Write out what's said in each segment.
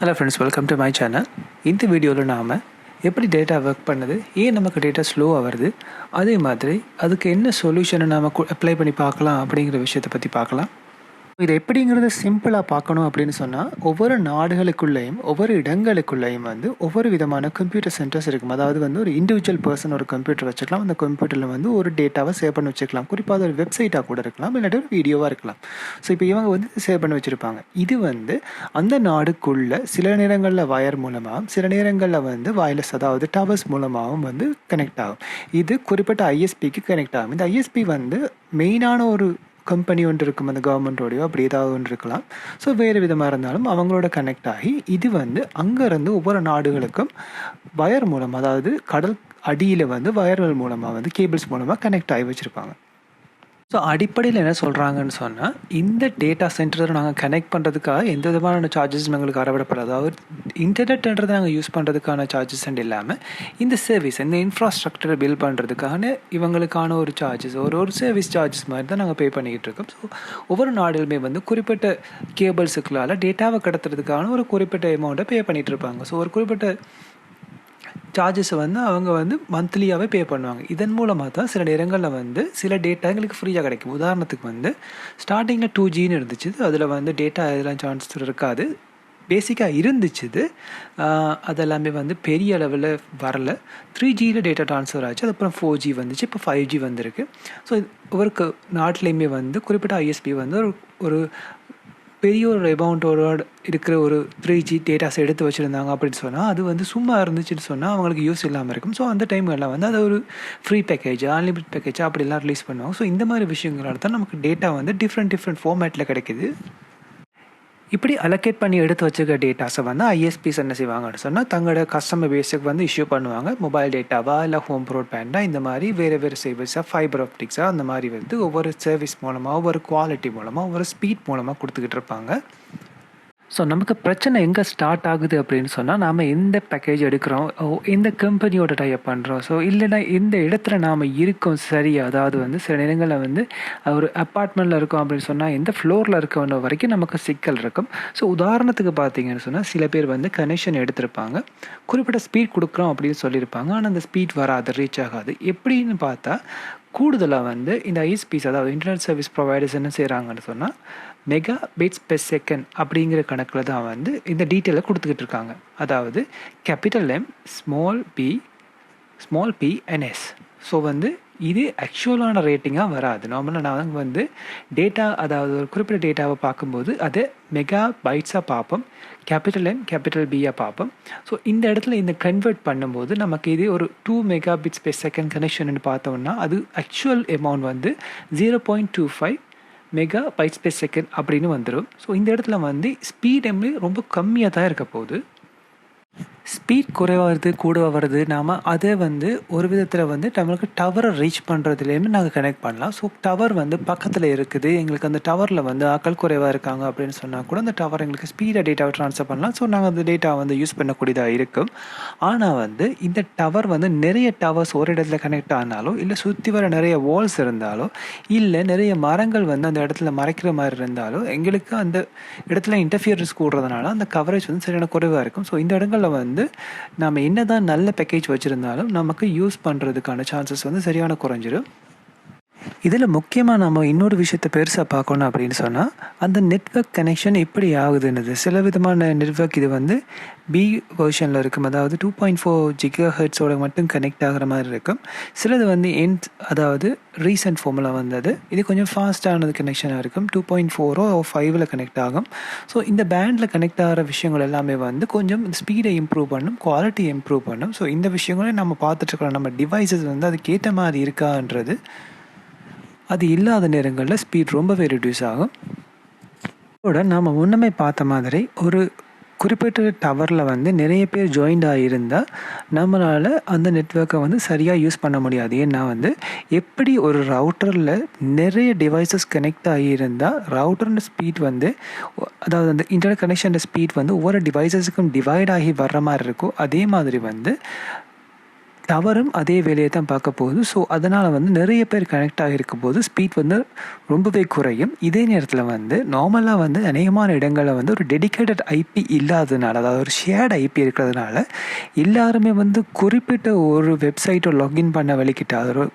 Hello friends, welcome to my channel. இந்த வீடியோவில் நாம் எப்படி டேட்டா ஒர்க் பண்ணுது, ஏன் நமக்கு டேட்டா ஸ்லோவாக வருது, அதே மாதிரி அதுக்கு என்ன சொல்யூஷனை நாம் அப்ளை பண்ணி பார்க்கலாம் அப்படிங்கிற விஷயத்தை பற்றி பார்க்கலாம். இது எப்படிங்கிறத சிம்பிளாக பார்க்கணும் அப்படின்னு சொன்னால், ஒவ்வொரு நாடுகளுக்குள்ளேயும் ஒவ்வொரு இடங்களுக்குள்ளேயும் ஒவ்வொரு விதமான கம்ப்யூட்டர் சென்டர்ஸ் இருக்கும். அதாவது ஒரு இண்டிவிஜுவல் பர்சன் ஒரு கம்ப்யூட்டர் வச்சுக்கலாம். அந்த கம்ப்யூட்டரில் ஒரு டேட்டாவை சேவ் பண்ணி வச்சுக்கலாம். குறிப்பாக அது ஒரு வெப்சைட்டாக கூட இருக்கலாம், இல்லாட்டி ஒரு வீடியோவாக இருக்கலாம். ஸோ இப்போ இவங்க சேவ் பண்ணி வச்சுருப்பாங்க. இது அந்த நாடுக்குள்ளே சில நேரங்களில் வயர் மூலமாகவும் சில நேரங்களில் வயர்லெஸ் அதாவது டவர்ஸ் மூலமாகவும் கனெக்ட் ஆகும். இது குறிப்பிட்ட ஐஎஸ்பிக்கு கனெக்ட் ஆகும். இந்த ஐஎஸ்பி மெயினான ஒரு கம்பெனி ஒன்று இருக்கும், அந்த கவர்மெண்ட்டோடையோ அப்படி ஏதாவது ஒன்று இருக்கலாம். ஸோ வேறு விதமாக இருந்தாலும் அவங்களோட கனெக்ட் ஆகி இது அங்கேருந்து ஒவ்வொரு நாடுகளுக்கும் வயர் மூலம், அதாவது கடல் அடியில் வயர்கள் மூலமாக கேபிள்ஸ் மூலமாக கனெக்ட் ஆகி வச்சுருப்பாங்க. ஸோ அடிப்படையில் என்ன சொல்கிறாங்கன்னு சொன்னால், இந்த டேட்டா சென்டரை நாங்கள் கனெக்ட் பண்ணுறதுக்காக எந்த விதமான சார்ஜஸும் எங்களுக்கு அறவிடப்படாது. அதாவது இன்டர்நெட்ன்றதை நாங்கள் யூஸ் பண்ணுறதுக்கான சார்ஜஸ் இல்லாமல் இந்த சர்வீஸ், இந்த இன்ஃப்ராஸ்ட்ரக்சரை பில்ட் பண்ணுறதுக்கான இவங்களுக்கான ஒரு சார்ஜஸ், ஒரு சர்வீஸ் சார்ஜஸ் மாதிரி தான் நாங்கள் பே பண்ணிக்கிட்டு இருக்கோம். ஸோ ஒவ்வொரு நாடுகளுமே குறிப்பிட்ட கேபிள்ஸுக்களால் டேட்டாவை கடத்துறதுக்கான ஒரு குறிப்பிட்ட அமௌண்ட்டை பே பண்ணிகிட்டு இருப்பாங்க. ஸோ ஒரு குறிப்பிட்ட சார்ஜஸை அவங்க மந்த்லியாகவே பே பண்ணுவாங்க. இதன் மூலமாக தான் சில நேரங்களில் சில டேட்டா எங்களுக்கு ஃப்ரீயாக கிடைக்கும். உதாரணத்துக்கு ஸ்டார்டிங்கில் 2Gன்னு இருந்துச்சு. அதில் டேட்டா இதெல்லாம் சான்ஸ் இருக்காது, பேசிக்காக இருந்துச்சு. அதெல்லாமே பெரிய அளவில் வரல. 3Gயில் டேட்டா ட்ரான்ஸ்ஃபர் ஆச்சு. அதுக்கப்புறம் 4G வந்துச்சு. இப்போ 5G வந்திருக்கு. ஸோ ஒவ்வொரு நாட்டிலையுமே குறிப்பிட்ட ஐஎஸ்பி ஒரு பெரிய ஒரு அமௌண்ட்டோட இருக்கிற ஒரு 3G டேட்டாஸ் எடுத்து வச்சுருந்தாங்க அப்படின்னு சொன்னால், அது சும்மா இருந்துச்சுன்னு சொன்னால் அவங்களுக்கு யூஸ் இல்லாமல் இருக்கும். ஸோ அந்த டைம்லாம் அது ஒரு ஃப்ரீ பேக்கேஜ், அன்லிமிட் பேக்கேஜ் அப்படிலாம் ரிலீஸ் பண்ணுவாங்க. ஸோ இந்த மாதிரி விஷயங்களால் தான் நமக்கு டேட்டா டிஃப்ரெண்ட் ஃபார்மேட்டில் கிடைக்குது. இப்படி அலோகேட் பண்ணி எடுத்து வச்சுக்க டேட்டாஸை ஐஎஸ்பிஸ் என்ன செய்வாங்கன்னு சொன்னால், தங்களோட கஸ்டமர் பேஸுக்கு இஷ்யூ பண்ணுவாங்க. மொபைல் டேட்டாவா இல்லை ஹோம் ப்ராட்பேண்டாக இந்த மாதிரி வேறு சர்வீஸாக, ஃபைபர் ஆப்டிக்ஸாக அந்த மாதிரி ஒவ்வொரு சர்வீஸ் மூலமாக, ஒவ்வொரு குவாலிட்டி மூலமாக, ஒவ்வொரு ஸ்பீட் மூலமாக கொடுத்துக்கிட்டு இருப்பாங்க. ஸோ நமக்கு பிரச்சனை எங்கே ஸ்டார்ட் ஆகுது அப்படின்னு சொன்னால், நாம் எந்த பேக்கேஜ் எடுக்கிறோம், எந்த கம்பெனியோட டைப் பண்ணுறோம், ஸோ இல்லைனா எந்த இடத்துல நாம் இருக்கோம். சரி, அதாவது சில நேரங்களில் ஒரு அப்பார்ட்மெண்ட்டில் இருக்கோம் அப்படின்னு சொன்னால் எந்த ஃப்ளோரில் இருக்கவன வரைக்கும் நமக்கு சிக்கல் இருக்கும். ஸோ உதாரணத்துக்கு பார்த்தீங்கன்னு சொன்னால், சில பேர் கனெக்ஷன் எடுத்திருப்பாங்க, குறிப்பிட்ட ஸ்பீட் கொடுக்குறோம் அப்படின்னு சொல்லியிருப்பாங்க. ஆனால் அந்த ஸ்பீட் வராது, ரீச் ஆகாது. எப்படின்னு பார்த்தா கூடுதலாக இந்த ஐஎஸ்பிஸ், அதாவது இன்டர்நெட் சர்வீஸ் ப்ரொவைடர்ஸ் என்ன செய்கிறாங்கன்னு சொன்னால், மெகா பிட்ஸ் பெர் செகண்ட் அப்படிங்கிற கணக்கில் தான் இந்த டீட்டெயிலை கொடுத்துக்கிட்டு இருக்காங்க. அதாவது capital M small p and s. So இது ஆக்சுவலான ரேட்டிங்காக வராது. நார்மலாக நாங்கள் டேட்டா, அதாவது ஒரு குறிப்பிட்ட டேட்டாவை பார்க்கும்போது அதை மெகா பைட்ஸாக பார்ப்போம், கேபிட்டல் M கேபிட்டல் Bயாக பார்ப்போம். ஸோ இந்த இடத்துல இந்த கன்வெர்ட் பண்ணும்போது நமக்கு இது ஒரு 2 mega bits per second connection பார்த்தோம்னா, அது actual amount 0.25 mega bytes per second அப்படின்னு வந்துடும். ஸோ இந்த இடத்துல ஸ்பீட் ரொம்ப கம்மியாக தான் இருக்க போகுது. ஸ்பீட் குறைவாக வருது, கூடவாக வருது, நாம் அதை ஒரு விதத்தில் நம்மளுக்கு டவரை ரீச் பண்ணுறதுலேயுமே நாங்கள் கனெக்ட் பண்ணலாம். ஸோ டவர் பக்கத்தில் இருக்குது, எங்களுக்கு அந்த டவரில் ஆக்கள் குறைவாக இருக்காங்க அப்படின்னு சொன்னால் கூட அந்த டவர் எங்களுக்கு ஸ்பீடாக டேட்டாவை ட்ரான்ஸ்ஃபர் பண்ணலாம். ஸோ நாங்கள் அந்த டேட்டா யூஸ் பண்ணக்கூடியதாக இருக்கும். ஆனால் இந்த டவர் நிறைய டவர்ஸ் ஒரு இடத்துல கனெக்ட் ஆனாலோ, இல்லை சுற்றி வர நிறைய வால்ஸ் இருந்தாலோ, இல்லை நிறைய மரங்கள் அந்த இடத்துல மறைக்கிற மாதிரி இருந்தாலோ, எங்களுக்கு அந்த இடத்துல இன்டர்ஃபியரன்ஸ் கூடுறதுனால அந்த கவரேஜ் சரியான குறைவாக இருக்கும். ஸோ இந்த இடங்களில் நாம் என்ன தான் நல்ல பேக்கேஜ் வச்சுருந்தாலும் நமக்கு யூஸ் பண்ணுறதுக்கான சான்சஸ் சரியான குறைஞ்சிடும். இதில் முக்கியமாக நம்ம இன்னொரு விஷயத்தை பெருசாக பார்க்கணும் அப்படின்னு சொன்னால், அந்த நெட்வொர்க் கனெக்ஷன் எப்படி ஆகுதுன்னுது. சில விதமான நெட்வொர்க் இது பி வெர்ஷனில் இருக்கும், அதாவது 2.4 GHz மட்டும் கனெக்ட் ஆகிற மாதிரி இருக்கும். சிலது அதாவது ரீசன்ட் ஃபார்மில் இது கொஞ்சம் ஃபாஸ்ட்டானது கனெக்ஷனாக இருக்கும், 2.4 or 5 கனெக்ட் ஆகும். ஸோ இந்த பேண்டில் கனெக்ட் ஆகிற விஷயங்கள் எல்லாமே கொஞ்சம் ஸ்பீடை இம்ப்ரூவ் பண்ணும், குவாலிட்டி இம்ப்ரூவ் பண்ணும். ஸோ இந்த விஷயங்களையும் நம்ம பார்த்துட்ருக்கோம். நம்ம டிவைசஸ் அதுக்கேற்ற மாதிரி இருக்கான்றது, அது இல்லாத நேரங்களில் ஸ்பீட் ரொம்பவே ரெடியூஸ் ஆகும். இதோட நாம் முன்னமே பார்த்த மாதிரி ஒரு குறிப்பிட்ட டவரில் நிறைய பேர் ஜாயின்ட் ஆகியிருந்தால் நம்மளால் அந்த நெட்வொர்க்கை சரியாக யூஸ் பண்ண முடியாது. ஏன்னா எப்படி ஒரு ரவுட்டரில் நிறைய டிவைசஸ் கனெக்ட் ஆகியிருந்தால் ரவுட்டரோட ஸ்பீட் அதாவது அந்த இன்டர்நெட் கனெக்ஷன் ஸ்பீட் ஒவ்வொரு டிவைசஸுக்கும் டிவைட் ஆகி வர்ற மாதிரி இருக்கும். அதே மாதிரி டவரும் அதே வேலையை தான் பார்க்க போகுது. ஸோ அதனால் வந்து நிறைய பேர் கனெக்ட் ஆகியிருக்கும் போது ஸ்பீட் வந்து ரொம்பவே குறையும். இதே நேரத்தில் வந்து நார்மலாக வந்து அநேகமான இடங்களில் வந்து ஒரு டெடிக்கேட்டட் ஐபி இல்லாததுனால, அதாவது ஒரு ஷேர்டு ஐபி இருக்கிறதுனால எல்லாருமே வந்து குறிப்பிட்ட ஒரு வெப்சைட்டை லாகின் பண்ண வலிக்கிட்டு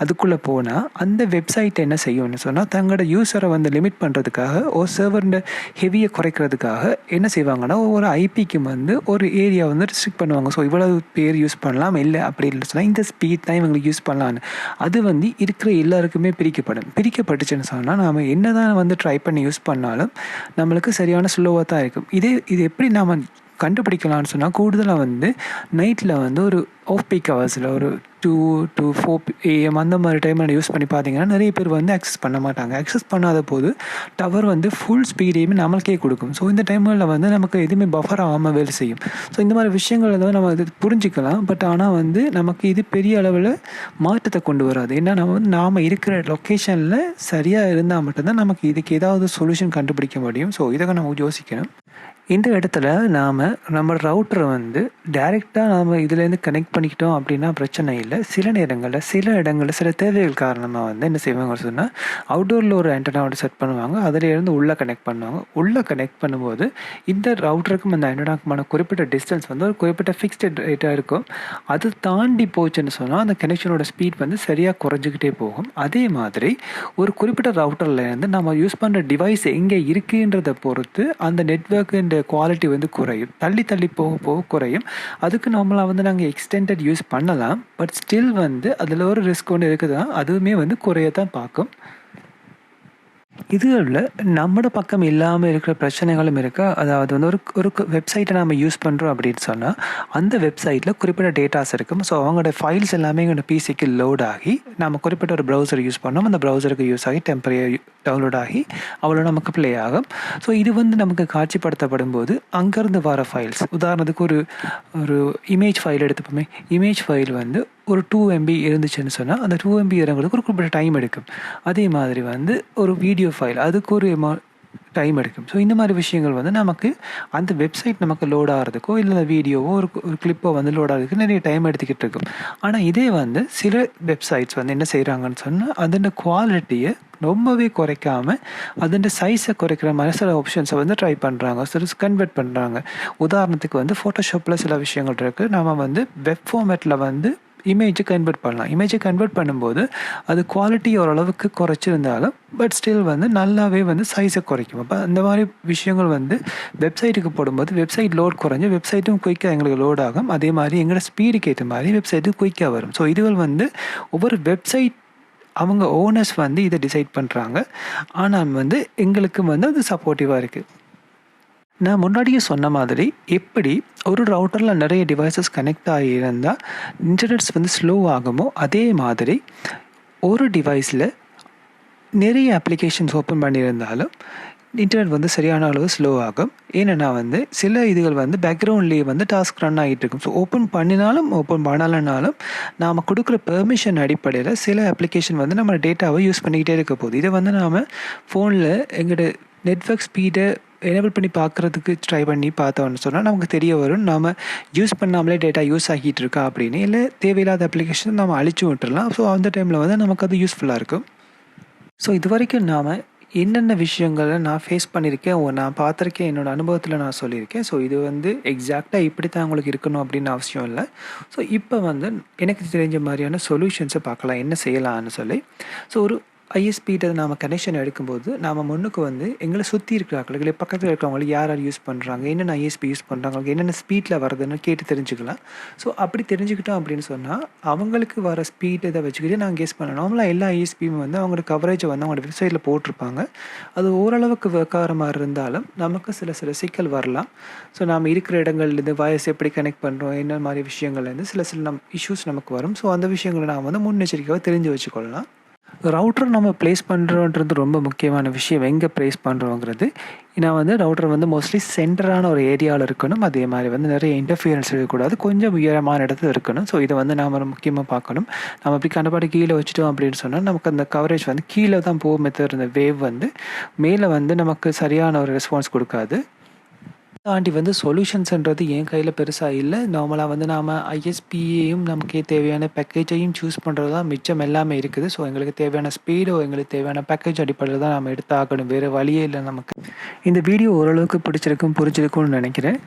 அதுக்குள்ளே போனால் அந்த வெப்சைட் என்ன செய்யும்னு சொன்னால் தங்களோட யூஸரை வந்து லிமிட் பண்ணுறதுக்காக ஒரு சர்வரோட ஹெவியை குறைக்கிறதுக்காக என்ன செய்வாங்கன்னா ஒரு ஐபிக்கு வந்து ஒரு ஏரியா வந்து ரெஸ்ட்ரிக்ட் பண்ணுவாங்க. ஸோ இவ்வளவு பேர் யூஸ் பண்ணலாம், இல்லை அப்படின்னு சொன்னால் இந்த ஸ்பீட் தான் இவங்களுக்கு யூஸ் பண்ணலான்னு அது வந்து இருக்கிற எல்லாருக்குமே பிரிக்கப்பட்டுச்சுன்னு சொன்னால் நாம் என்ன தான் வந்து ட்ரை பண்ணி யூஸ் பண்ணாலும் நம்மளுக்கு சரியான ஸ்லோவாக தான் இருக்கும். இது எப்படி நாம் கண்டுபிடிக்கலாம்னு சொன்னால் கூடுதலாக வந்து நைட்டில் வந்து ஒரு ஆஃப் பீக் ஹவர்ஸில் ஒரு 2 to 4 AM அந்த மாதிரி டைமில் யூஸ் பண்ணி பார்த்தீங்கன்னா நிறைய பேர் வந்து அக்சஸ் பண்ண மாட்டாங்க. அக்சஸ் பண்ணாத போது டவர் வந்து ஃபுல் ஸ்பீடையுமே நம்மளுக்கே கொடுக்கும். ஸோ இந்த டைமில் வந்து நமக்கு எதுவுமே பஃபர் ஆகாமல் வேலை செய்யும். ஸோ இந்த மாதிரி விஷயங்கள் வந்து நம்ம இது புரிஞ்சிக்கலாம். பட் ஆனால் வந்து நமக்கு இது பெரிய அளவில் மாற்றத்தை கொண்டு வராது. ஏன்னா நாம் இருக்கிற லொக்கேஷனில் சரியாக இருந்தால் மட்டும்தான் நமக்கு இதுக்கு ஏதாவது சொல்யூஷன் கண்டுபிடிக்க முடியும். ஸோ இதை நம்ம யோசிக்கணும். இந்த இடத்துல நாம் நம்ம ரவுட்டரை வந்து டைரெக்டாக நாம் இதுலேருந்து கனெக்ட் பண்ணிக்கிட்டோம் அப்படின்னா பிரச்சனை இல்லை. சில இடங்களில் சில தேவைகள் காரணமாக வந்து என்ன செய்வாங்க சொன்னால் அவுட்டோரில் ஒரு ஆண்டனாவோட செட் பண்ணுவாங்க. அதிலேருந்து உள்ளே கனெக்ட் பண்ணுவாங்க. உள்ளே கனெக்ட் பண்ணும்போது இந்த ரவுட்டருக்கும் அந்த ஆண்டனாக்குமான குறிப்பிட்ட டிஸ்டன்ஸ் வந்து ஒரு குறிப்பிட்ட ஃபிக்ஸ்டு ரேட்டாக இருக்கும். அது தாண்டி போச்சுன்னு சொன்னால் அந்த கனெக்ஷனோட ஸ்பீட் வந்து சரியாக குறைஞ்சிக்கிட்டே போகும். அதே மாதிரி ஒரு குறிப்பிட்ட ரவுட்டர்லேருந்து நம்ம யூஸ் பண்ணுற டிவைஸ் எங்கே இருக்குன்றதை பொறுத்து அந்த நெட்வொர்க்கு குவாலிட்டி வந்து குறையும். தள்ளி போக குறையும். அதுக்கு நார்மலாக வந்து நாங்கள் எக்ஸ்டெண்டட் யூஸ் பண்ணலாம். பட் ஸ்டில் வந்து அதில் ஒரு ரிஸ்க் ஒன்று இருக்குது தான், அதுவுமே வந்து குறையத்தான் பார்க்கும். இதுகளில் நம்மளோட பக்கம் இல்லாமல் இருக்கிற பிரச்சனைகளும் இருக்கா. அதாவது வந்து ஒரு வெப்சைட்டை நம்ம யூஸ் பண்ணுறோம் அப்படின்னு சொன்னால் அந்த வெப்சைட்டில் குறிப்பிட்ட டேட்டாஸ் இருக்கும். ஸோ அவங்களோட ஃபைல்ஸ் எல்லாமே எங்களோட பிசிக்கு லோட் ஆகி நம்ம குறிப்பிட்ட ஒரு ப்ரௌசர் யூஸ் பண்ணோம். அந்த ப்ரௌசருக்கு யூஸ் ஆகி டெம்பரரி டவுன்லோட் ஆகி அவ்வளோ நமக்கு ப்ளே ஆகும். ஸோ இது வந்து நமக்கு காட்சிப்படுத்தப்படும் போது அங்கேருந்து வர ஃபைல்ஸ், உதாரணத்துக்கு ஒரு இமேஜ் ஃபைல் எடுத்துப்போமே. இமேஜ் ஃபைல் வந்து ஒரு 2 MB இருந்துச்சுன்னு சொன்னால் அந்த 2 MB இறங்குறதுக்கு ஒரு குறிப்பிட்ட டைம் எடுக்கும். அதே மாதிரி வந்து ஒரு வீடியோ ஃபைல் அதுக்கு ஒரு டைம் எடுக்கும். ஸோ இந்த மாதிரி விஷயங்கள் வந்து நமக்கு அந்த வெப்சைட் நமக்கு லோட் ஆகிறதுக்கோ இல்லை வீடியோவோ ஒரு கிளிப்போ வந்து லோட் ஆகிறதுக்கு நிறைய டைம் எடுத்துக்கிட்டு இருக்கும். ஆனால் இதே வந்து சில வெப்சைட்ஸ் வந்து என்ன செய்கிறாங்கன்னு சொன்னால் அதோட குவாலிட்டியை ரொம்பவே குறைக்காமல் அதோட சைஸை குறைக்கிற மாதிரி சில ஆப்ஷன்ஸை வந்து ட்ரை பண்ணுறாங்க, சில கன்வெர்ட் பண்ணுறாங்க. உதாரணத்துக்கு வந்து ஃபோட்டோஷாப்பில் சில விஷயங்கள் இருக்குது. நம்ம வந்து வெப் ஃபார்மேட்டில் வந்து இமேஜை கன்வெர்ட் பண்ணலாம். இமேஜை கன்வெர்ட் பண்ணும்போது அது குவாலிட்டி ஓரளவுக்கு குறைச்சிருந்தாலும் பட் ஸ்டில் வந்து நல்லாவே வந்து சைஸை குறைக்கும். அப்போ அந்த மாதிரி விஷயங்கள் வந்து வெப்சைட்டுக்கு போடும்போது வெப்சைட் லோட் குறைஞ்சி வெப்சைட்டும் குயிக்காக எங்களுக்கு லோட் ஆகும். அதே மாதிரி எங்களோட ஸ்பீடுக்கு ஏற்ற மாதிரி வெப்சைட்டு குயிக்காக வரும். ஸோ இதுகள் வந்து ஒவ்வொரு வெப்சைட் அவங்க ஓனர்ஸ் வந்து இதை டிசைட் பண்ணுறாங்க. ஆனால் வந்து எங்களுக்கு வந்து அது சப்போர்ட்டிவாக இருக்குது. நான் முன்னாடியே சொன்ன மாதிரி எப்படி ஒரு ரவுட்டரில் நிறைய டிவைசஸ் கனெக்ட் ஆகியிருந்தால் இன்டர்நெட்ஸ் வந்து ஸ்லோ ஆகுமோ அதே மாதிரி ஒரு டிவைஸில் நிறைய அப்ளிகேஷன்ஸ் ஓப்பன் பண்ணியிருந்தாலும் இன்டர்நெட் வந்து சரியான அளவு ஸ்லோ ஆகும். ஏன்னா வந்து சில இதுகள் வந்து பேக்ரவுண்ட்லேயே வந்து டாஸ்க் ரன் ஆகிட்டு இருக்கும். ஸோ ஓப்பன் பண்ணினாலும் ஓப்பன் பண்ணலைனாலும் நாம் கொடுக்குற பெர்மிஷன் அடிப்படையில் சில அப்ளிகேஷன் வந்து நம்ம டேட்டாவை யூஸ் பண்ணிக்கிட்டே இருக்க போகுது. இதை வந்து நாம் ஃபோனில் எங்களோட நெட்வொர்க் ஸ்பீடை எனேபிள் பண்ணி பார்க்குறதுக்கு ட்ரை பண்ணி பார்த்தோன்னு சொன்னால் நமக்கு தெரிய வரும் நாம் யூஸ் பண்ணாமலே டேட்டா யூஸ் ஆகிட்டு இருக்கா அப்படின்னு. இல்லை தேவையில்லாத அப்ளிகேஷன் நம்ம அழிச்சு விட்டுடலாம். ஸோ அந்த டைமில் வந்து நமக்கு அது யூஸ்ஃபுல்லாக இருக்கும். ஸோ இது வரைக்கும் நாம் என்னென்ன விஷயங்களை நான் ஃபேஸ் பண்ணியிருக்கேன், நான் பார்த்துருக்கேன், என்னோடய அனுபவத்தில் நான் சொல்லியிருக்கேன். ஸோ இது வந்து எக்ஸாக்டாக இப்படி தான் உங்களுக்கு இருக்கணும் அப்படின்னு அவசியம் இல்லை. ஸோ இப்போ வந்து எனக்கு தெரிஞ்ச மாதிரியான சொல்யூஷன்ஸை பார்க்கலாம், என்ன செய்யலாம்னு சொல்லி. ஸோ ஒரு ஐஎஸ்பிகிட்ட நாம் கனெக்ஷன் எடுக்கும்போது நாம் முன்னுக்கு வந்து எங்களை சுற்றி இருக்கிறாங்களுக்கு இல்லை பக்கத்தில் இருக்கிறவங்களுக்கு யார் யூஸ் பண்ணுறாங்க, என்னென்ன ஐஎஸ்பி யூஸ் பண்ணுறாங்க, என்னென்ன ஸ்பீடில் வருதுன்னு கேட்டு தெரிஞ்சுக்கலாம். ஸோ அப்படி தெரிஞ்சுக்கிட்டோம் அப்படின்னு சொன்னால் அவங்களுக்கு வர ஸ்பீட் இதை வச்சுக்கிட்டு நாங்கள் கெஸ் பண்ணணும். நார்மலாக எல்லா ஐஎஸ்பியும் வந்து அவங்களோட கவரேஜை வந்து அவங்களோட வெப்சைட்டில் போட்டிருப்பாங்க. அது ஓரளவுக்கு ஒர்க் ஆகிற மாதிரி இருந்தாலும் நமக்கு சில சிக்கல் வரலாம். ஸோ நாம் இருக்கிற இடங்கள்லேருந்து வாய்ஸ் எப்படி கனெக்ட் பண்ணுறோம், என்ன மாதிரி விஷயங்கள்லேருந்து சில இஷ்யூஸ் நமக்கு வரும். ஸோ அந்த விஷயங்களை நாம் வந்து முன்னெச்சரிக்கையாக தெரிஞ்சு வச்சுக்கொள்ளலாம். ரவுட்டர் நம்ம ப்ளேஸ் பண்ணுறோன்றது ரொம்ப முக்கியமான விஷயம். எங்கே ப்ளேஸ் பண்ணுறோங்கிறது நான் வந்து ரவுட்டர் வந்து மோஸ்ட்லி சென்டரான ஒரு ஏரியாவில் இருக்கணும். அதே மாதிரி வந்து நிறைய இன்டர்ஃபியரன்ஸ் இருக்கக்கூடாது, கொஞ்சம் உயரமான இடத்துல இருக்கணும். ஸோ இதை வந்து நாம் முக்கியமாக பார்க்கணும். நம்ம அப்படி கண்டபாடு கீழே வச்சுட்டோம் அப்படின்னு சொன்னால் நமக்கு அந்த கவரேஜ் வந்து கீழே தான் போகும். இந்த வேவ் வந்து மேலே வந்து நமக்கு சரியான ஒரு ரெஸ்பான்ஸ் கொடுக்காது. தாண்டி வந்து சொல்யூஷன்ஸ்ன்றது என் கையில் பெருசாக இல்லை. நார்மலாக வந்து நாம் ஐஎஸ்பியையும் நமக்கு தேவையான பேக்கேஜையும் சூஸ் பண்ணுறது தான் மிச்சம் எல்லாமே இருக்குது. ஸோ எங்களுக்கு தேவையான ஸ்பீடோ எங்களுக்கு தேவையான பேக்கேஜ் அடிப்படையில் தான் நம்ம எடுத்தாகணும், வேறு வழியே இல்லை நமக்கு. இந்த வீடியோ ஓரளவுக்கு பிடிச்சிருக்கும் புரிஞ்சிருக்கும்னு நினைக்கிறேன்.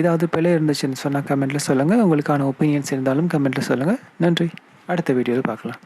ஏதாவது பிழை இருந்துச்சுன்னு சொன்னால் கமெண்ட்டில் சொல்லுங்கள். உங்களுக்கான ஒப்பீனியன்ஸ் இருந்தாலும் கமெண்ட்டில் சொல்லுங்கள். நன்றி. அடுத்த வீடியோவில் பார்க்கலாம்.